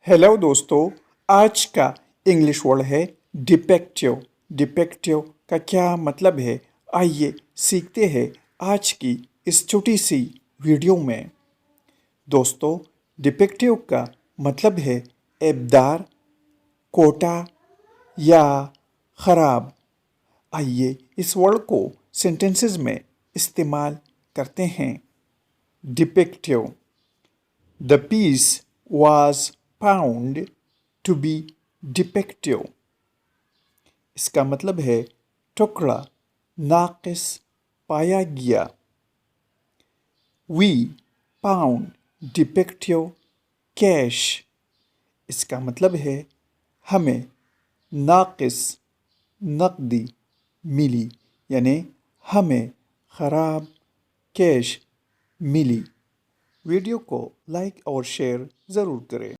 Hello दोस्तों, आज का इंग्लिश वर्ड है डिपेक्टिव। डिपेक्टिव का क्या मतलब है, आइए सीखते हैं आज की इस छोटी सी वीडियो में। दोस्तों, डिपेक्टिव का मतलब है ऐबदार, कोटा या ख़राब। आइए इस वर्ड को सेंटेंसेस में इस्तेमाल करते हैं। डिपेक्टिव: The piece was found to be defective. इसका मतलब है टुकड़ा नाक़िस पाया गया। We found defective cash. इसका मतलब है हमें नाक़िस नकदी मिली, यानी हमें ख़राब कैश मिली। वीडियो को लाइक और शेयर ज़रूर करें।